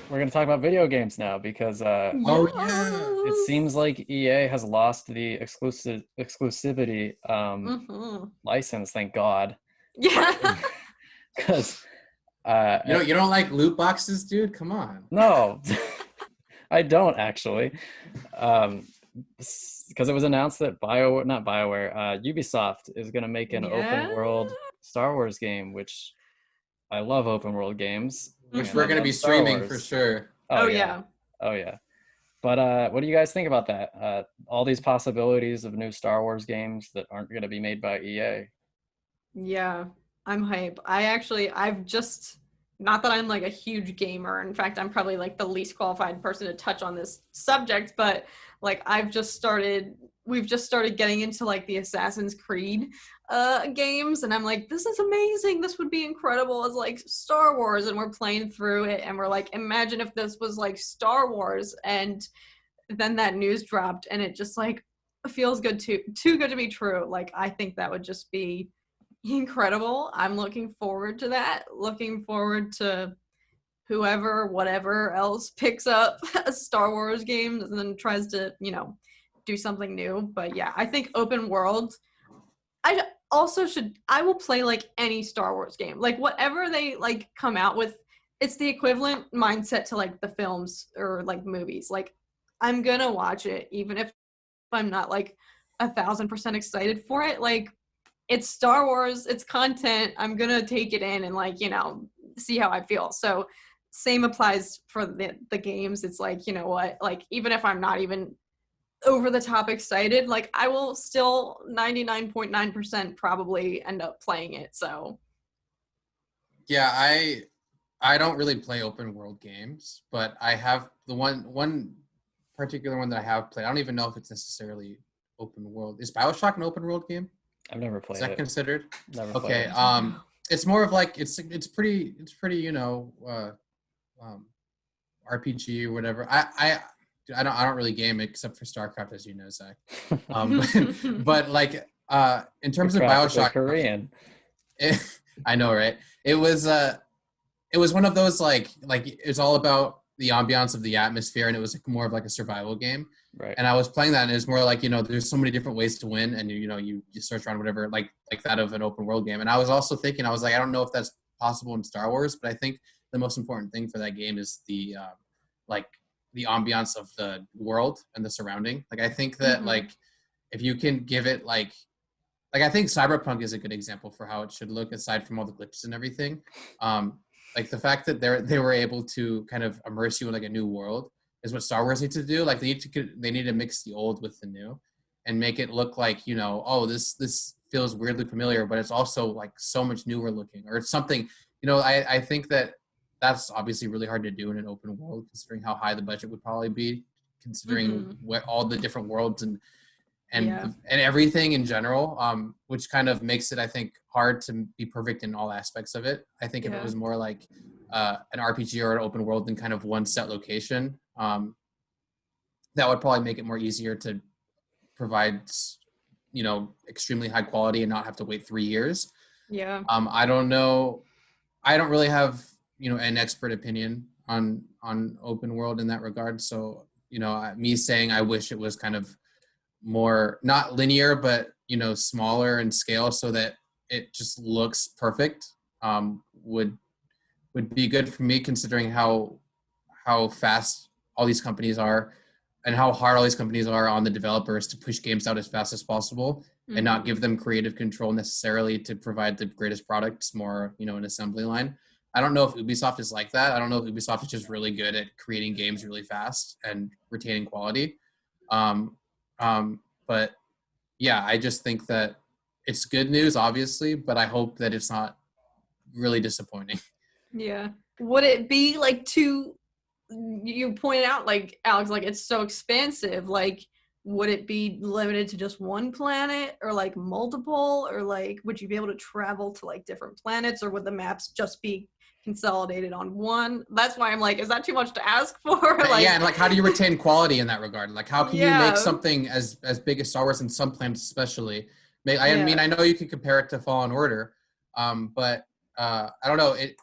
we're gonna talk about video games now because Oh Yes. yeah. it seems like EA has lost the exclusivity Hmm. license. Thank God, Yeah. because You don't like loot boxes, dude? Come on. no, I don't actually. Um, because it was announced that not BioWare, Ubisoft is gonna make an open Yeah. world Star Wars game, which I love open world games, Which and I we're gonna Hmm. love be Star streaming for Wars. sure. Oh Oh yeah, yeah. oh yeah. But what do you guys think about that? All these possibilities of new Star Wars games that aren't going to be made by EA. Yeah. I'm hype. I've just, not that I'm like a huge gamer. In fact, I'm probably like the least qualified person to touch on this subject, but like we've just started getting into like the Assassin's Creed games, and I'm like, this is amazing. This would be incredible as like Star Wars, and we're playing through it and we're like, imagine if this was like Star Wars. And then that news dropped and it just like feels too good to be true. Like I think that would just be incredible. I'm looking forward to that. Looking forward to whoever, whatever else picks up a Star Wars game and then tries to, do something new. But yeah, I think open world. I will play like any Star Wars game. Like whatever they like come out with, it's the equivalent mindset to like the films or like movies. Like I'm gonna watch it even if I'm not like 1,000% excited for it. Like it's Star Wars, it's content. I'm gonna take it in and like, see how I feel. So same applies for the games. It's like, you know what, like even if I'm not even over the top excited, like I will still 99.9% probably end up playing it. So Yeah, I don't really play open world games, but I have the one particular one that I have played. I don't even know if it's necessarily open world. Is BioShock an open world game? I've never Is played that it. considered? Never played Okay. it. I don't know. It's more of like it's pretty um RPG or whatever. I don't really game it except for StarCraft, as you know, Zach. But like in You're terms of practically BioShock, Korean. it, I know, right? It was one of those like it's all about the ambiance of the atmosphere, and it was like more of like a survival game. Right. And I was playing that, and it's more like there's so many different ways to win, and you search around whatever like that of an open world game. And I was also thinking, I was like, I don't know if that's possible in Star Wars, but I think the most important thing for that game is like the ambiance of the world and the surrounding. Like I think that Mhm. like if you can give it like I think Cyberpunk is a good example for how it should look aside from all the glitches and everything. Like the fact that they were able to kind of immerse you in like a new world is what Star Wars needs to do. Like they need to mix the old with the new and make it look like, oh, this feels weirdly familiar, but it's also like so much newer looking or it's something, I think that that's obviously really hard to do in an open world considering how high the budget would probably be, considering Mhm. what all the different worlds and Yeah. and everything in general, which kind of makes it, I think, hard to be perfect in all aspects of it. I think if it Yeah. was more like an RPG or an open world than kind of one set location, that would probably make it more easier to provide, extremely high quality and not have to wait 3 years. Yeah. I don't know. I don't really have an expert opinion on open world in that regard. So me saying I wish it was kind of more not linear but smaller in scale so that it just looks perfect, would be good for me considering how fast all these companies are and how hard all these companies are on the developers to push games out as fast as possible and not Mhm. give them creative control necessarily to provide the greatest products, more an assembly line. I don't know if Ubisoft is like that. I don't know if Ubisoft is just really good at creating games really fast and retaining quality. um, but yeah, I just think that it's good news, obviously, but I hope that it's not really disappointing. Yeah. Would it be like too, you pointed out like Alex, like it's so expansive, like would it be limited to just one planet or like multiple, or like would you be able to travel to like different planets, or would the maps just be consolidated on one? That's why I'm like, is that too much to ask for? Yeah, Like and like, how do you retain quality in that regard? Like, how can you make yeah. something as big as Star Wars and some planets especially? I mean, Yeah. I know you could compare it to Fallen Order, but I don't know. It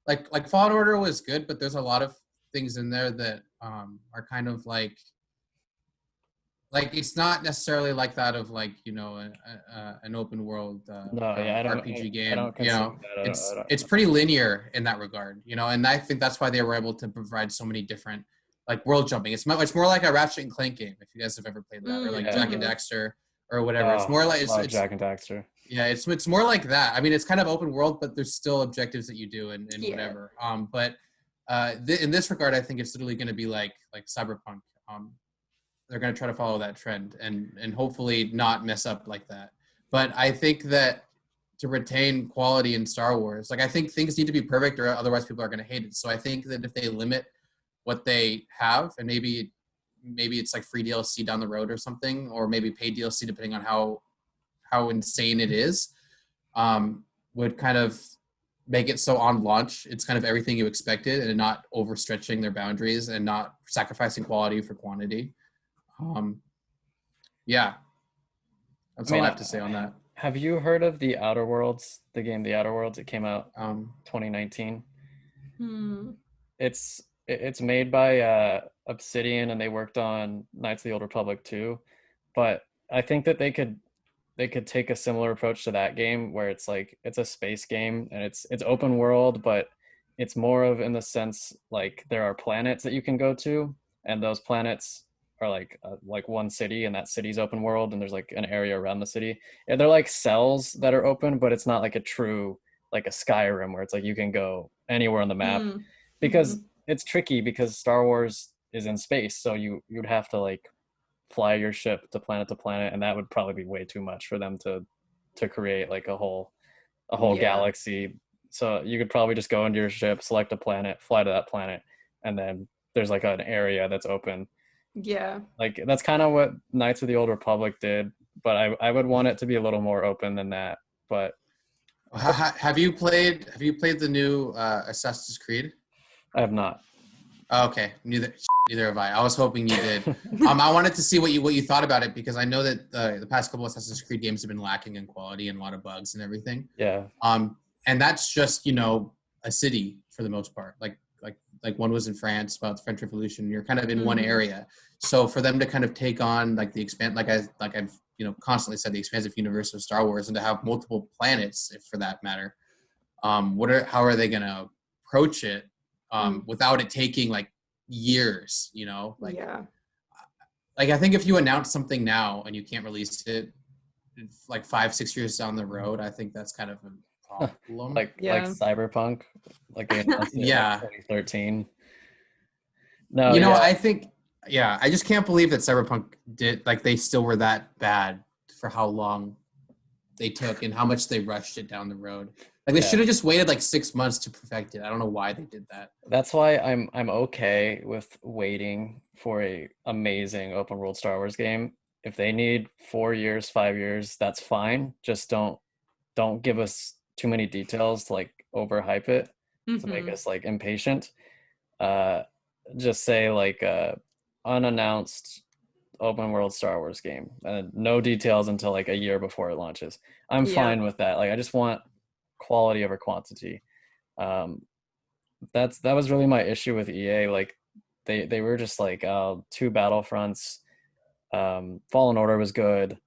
like Fallen Order was good, but there's a lot of things in there that are kind of like it's not necessarily like that of like an open world No, yeah, RPG I game. don't consider that. It's pretty linear in that regard, and I think that's why they were able to provide so many different like world jumping. It's more like a Ratchet and Clank game if you guys have ever played that, or like Yeah. Jack and Dexter or whatever. It's more like love it's Jack and Daxter. yeah, it's more like that. I mean, it's kind of open world, but there's still objectives that you do and Yeah. whatever. But in this regard, I think it's literally going to be like Cyberpunk. They're going to try to follow that trend and hopefully not mess up like that. But I think that to retain quality in Star Wars, like I think things need to be perfect or otherwise people are going to hate it. So I think that if they limit what they have and maybe it's like free DLC down the road or something, or maybe paid DLC depending on how insane it is, would kind of make it so on launch it's kind of everything you expected and not overstretching their boundaries and not sacrificing quality for quantity. Yeah, that's all I have to say on that. Have you heard of the Outer Worlds? The game, The Outer Worlds. It came out 2019. It's made by Obsidian, and they worked on Knights of the Old Republic 2. But I think that they could take a similar approach to that game, where it's like it's a space game and it's open world, but it's more of in the sense like there are planets that you can go to, and those planets are like one city, and that city's open world, and there's like an area around the city. Yeah, they're like cells that are open, but it's not like a true like a Skyrim where it's like you can go anywhere on the map, because it's tricky because Star Wars is in space, so you'd have to like fly your ship to planet, and that would probably be way too much for them to create like a whole galaxy. So you could probably just go into your ship, select a planet, fly to that planet, and then there's like an area that's open. Yeah. Like that's kind of what Knights of the Old Republic did, but I would want it to be a little more open than that. But have you played the new Assassin's Creed? I have not. Okay, neither have I. I was hoping you did. I wanted to see what you thought about it, because I know that the past couple of Assassin's Creed games have been lacking in quality and a lot of bugs and everything. Yeah. And that's just a city for the most part. Like one was in France about the French Revolution. You're kind of in one area. So for them to kind of take on like the I've constantly said, the expansive universe of Star Wars, and to have multiple planets, if for that matter, how are they going to approach it without it taking like years? Yeah. Like I think if you announce something now and you can't release it like 5-6 years down the road, I think that's kind of a problem. like Cyberpunk, like they announced it in 2013. No, I think I just can't believe that Cyberpunk did, like, they still were that bad for how long they took and how much they rushed it down the road. Like they should have just waited like 6 months to perfect it. I don't know why they did that. That's why I'm okay with waiting for a amazing open world Star Wars game. If they need 4 years, 5 years, that's fine. Just don't give us too many details to like overhype it to make us like impatient. Just say like unannounced open world Star Wars game, and no details until like a year before it launches. I'm fine with that. Like I just want quality over quantity. That was really my issue with EA. Like they were just like 2 Battlefronts. Fallen Order was good,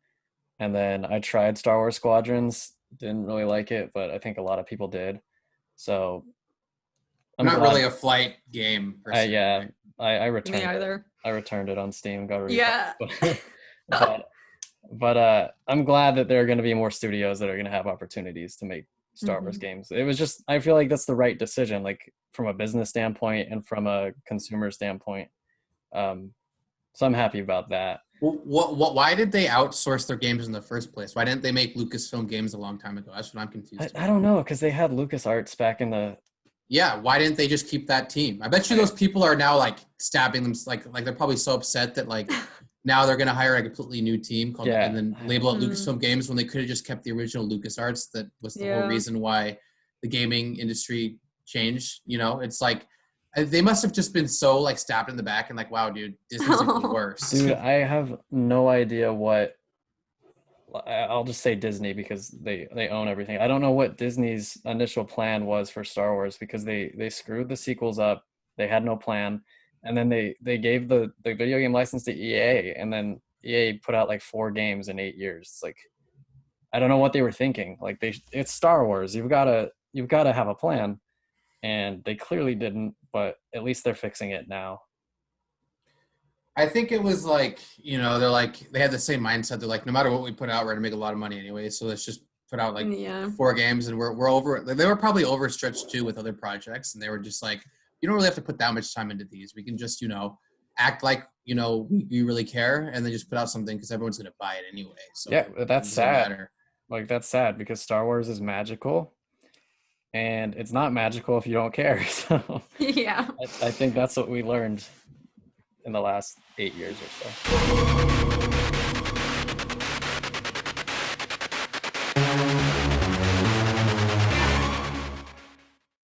and then I tried Star Wars Squadrons, didn't really like it, but I think a lot of people did. So I'm not really a flight game person. I returned Me either. I returned it on Steam. Got but I'm glad that there are going to be more studios that are going to have opportunities to make Star Wars games. It was just, I feel like that's the right decision, like from a business standpoint and from a consumer standpoint. So I'm happy about that. Why did they outsource their games in the first place? Why didn't they make Lucasfilm games a long time ago? That's what I'm confused about. I don't know, because they had LucasArts back in the... Yeah, why didn't they just keep that team? I bet you those people are now like stabbing them, like they're probably so upset that like now they're going to hire a completely new team called and then label it Lucasfilm Games, when they could have just kept the original LucasArts. That was the whole reason why the gaming industry changed. It's like they must have just been so like stabbed in the back and like, wow, dude, Disney's the worst. Dude, I have no idea what. I'll just say Disney because they own everything. I don't know what Disney's initial plan was for Star Wars, because they screwed the sequels up They had no plan, and then they gave the video game license to EA, and then EA put out like 4 games in 8 years. It's like, I don't know what they were thinking. Like, it's Star Wars. You've got to have a plan, and they clearly didn't. But at least they're fixing it now. I think it was like, they're like, they had the same mindset. They're like, no matter what we put out, we're gonna make a lot of money anyway. So let's just put out like 4 games, and we're over. They were probably overstretched too with other projects, and they were just like, you don't really have to put that much time into these. We can just, act like we really care, and then just put out something because everyone's gonna buy it anyway. So Yeah, that's sad. Matter. Like, that's sad because Star Wars is magical, and it's not magical if you don't care. So Yeah. I think that's what we learned in the last 8 years or so.